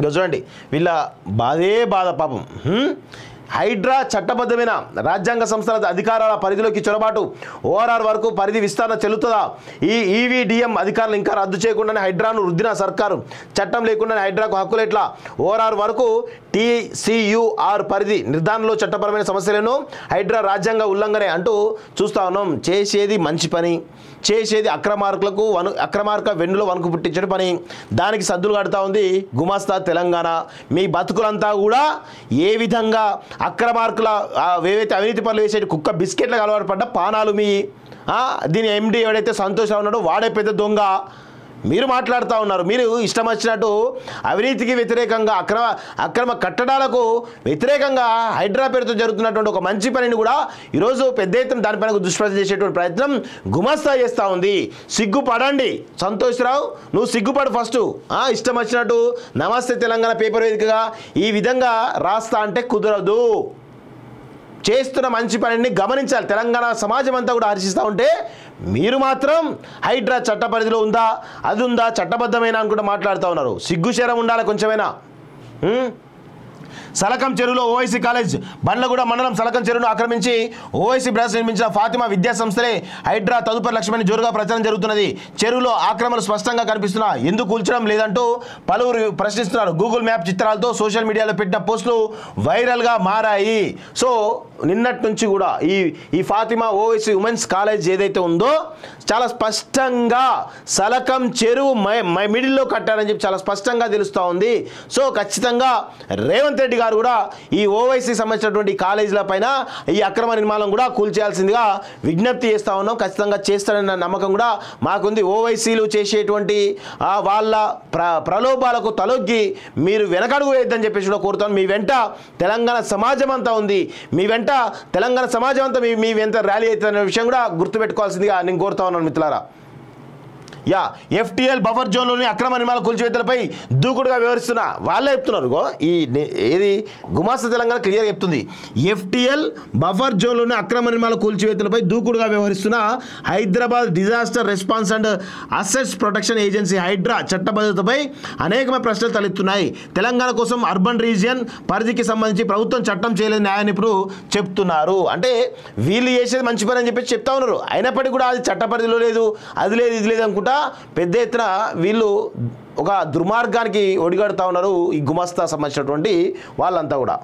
చూడండి వీళ్ళ బాధే బాధ పాపం. హైడ్రా చట్టబద్ధమైన రాజ్యాంగ సంస్థల అధికారాల పరిధిలోకి చొరబాటు ఓఆర్ఆర్ వరకు పరిధి విస్తరణ చెల్లుతుందా? ఈ ఈవీడీఎం అధికారులు ఇంకా రద్దు చేయకుండానే హైడ్రాను రుద్దిన సర్కారు. చట్టం లేకుండానే హైడ్రాకు హక్కులు ఎట్లా? ఓఆర్ఆర్ వరకు టీసీయూఆర్ పరిధి నిర్ధారణలో చట్టపరమైన సమస్యలను హైడ్రా రాజ్యాంగ ఉల్లంఘనే అంటూ చూస్తా ఉన్నాం. చేసేది మంచి పని, చేసేది అక్రమార్క వెన్నులో వణుకు పుట్టించే పని. దానికి సద్దులు కడుతూ ఉంది గుమాస్తా తెలంగాణ. మీ బతుకులంతా కూడా ఏ విధంగా అక్రమార్కుల ఏవైతే అవినీతి పనులు వేసే కుక్క బిస్కెట్లకు అలవాటు పడ్డ పానాలు మీ దీని ఎండి ఎవడైతే సంతోషం ఉన్నాడో వాడే పెద్ద దొంగ. మీరు మాట్లాడుతూ ఉన్నారు. మీరు ఇష్టం వచ్చినట్టు అవినీతికి వ్యతిరేకంగా అక్రమ కట్టడాలకు వ్యతిరేకంగా హైడ్రా పేరుతో జరుగుతున్నటువంటి ఒక మంచి పనిని కూడా ఈరోజు పెద్ద ఎత్తున దానిపైన దుష్ప్రచారం చేసేటువంటి ప్రయత్నం గుమాస్తా చేస్తూ ఉంది. సిగ్గుపడండి సంతోష్ రావు, నువ్వు సిగ్గుపడు ఫస్ట్. ఇష్టం వచ్చినట్టు నమస్తే తెలంగాణ పేపర్ వేదికగా ఈ విధంగా రాస్తా అంటే కుదరదు. చేస్తున్న మంచి పనిని గమనించాలి. తెలంగాణ సమాజం అంతా కూడా హర్షిస్తూ ఉంటే మీరు మాత్రం హైడ్రా చట్ట పరిధిలో ఉందా, అది ఉందా, చట్టబద్ధమైన అనుకుంటూ మాట్లాడుతూ ఉన్నారు. సిగ్గుశరం ఉండాలి కొంచెమైనా. సలకం చెరువులో ఓవైసీ కాలేజ్ బండ్లగూడ మండలం సలకం చెరువును ఆక్రమించి ఓవైసీ బ్రాంచ్ నిర్మించిన ఫాతిమా విద్యా సంస్థలే హైడ్రా తదుపరి లక్ష్యమని జోరుగా ప్రచారం జరుగుతున్నది. చెరువులో ఆక్రమణలు స్పష్టంగా కనిపిస్తున్నా, ఎందుకు కూల్చడం లేదంటూ పలువురు ప్రశ్నిస్తున్నారు. గూగుల్ మ్యాప్ చిత్రాలతో సోషల్ మీడియాలో పెట్టిన పోస్టులు వైరల్గా మారాయి. సో నిన్నటి నుంచి కూడా ఈ ఫాతిమా ఓవైసీ ఉమెన్స్ కాలేజ్ ఏదైతే ఉందో చాలా స్పష్టంగా సలకం చెరువు మిడిల్లో కట్టారని చెప్పి చాలా స్పష్టంగా తెలుస్తూ ఉంది. సో ఖచ్చితంగా రేవంత్ రెడ్డి గారు కూడా ఈ ఓవైసీ సంబంధించినటువంటి కాలేజీల పైన ఈ అక్రమ నిర్మాణం కూడా కూల్చేయాల్సిందిగా విజ్ఞప్తి చేస్తూ ఉన్నాం. ఖచ్చితంగా చేస్తారన్న నమ్మకం కూడా మాకుంది. ఓవైసీలు చేసేటువంటి వాళ్ళ ప్రలోభాలకు తలొగ్గి మీరు వెనకడుగు వేయద్దని చెప్పేసి కూడా కోరుతాను. మీ వెంట తెలంగాణ సమాజం అంతా ఉంది. మీ వెంట తెలంగాణ సమాజం అంతా మీ వెంట ర్యాలీ అవుతుందనే విషయం కూడా గుర్తుపెట్టుకోవాల్సిందిగా నేను కోరుతా ఉన్నాను మిత్రులారా. ఎఫ్టీఎల్ బఫర్ జోన్లోని అక్రమ నిర్మాణ కూల్చివేతలపై దూకుడుగా వ్యవహరిస్తున్న వాళ్ళే చెప్తున్నారు. ఏది గుమాస్తా తెలంగాణ క్లియర్ చెప్తుంది. ఎఫ్టీఎల్ బఫర్ జోన్లోని అక్రమ నిర్మాణ కూల్చివేతలపై దూకుడుగా వ్యవహరిస్తున్న Hyderabad disaster response and assets protection agency HYDRAA చట్టబద్ధతపై అనేకమైన ప్రశ్నలు తలెత్తున్నాయి. తెలంగాణ కోసం అర్బన్ రీజియన్ పరిధికి సంబంధించి ప్రభుత్వం చట్టం చేయలేని న్యాయ నిపుణులు చెప్తున్నారు. అంటే వీళ్ళు చేసేది మంచి పని అని చెప్పి చెప్తా ఉన్నారు. అయినప్పటికీ కూడా అది చట్ట పరిధిలో లేదు, అది లేదు, ఇది లేదు అనుకుంటా పెద్ద ఎత్తున వీళ్ళు ఒక దుర్మార్గానికి ఒడిగడుతూ ఉన్నారు ఈ గుమాస్తా సంబంధించినటువంటి వాళ్ళంతా కూడా.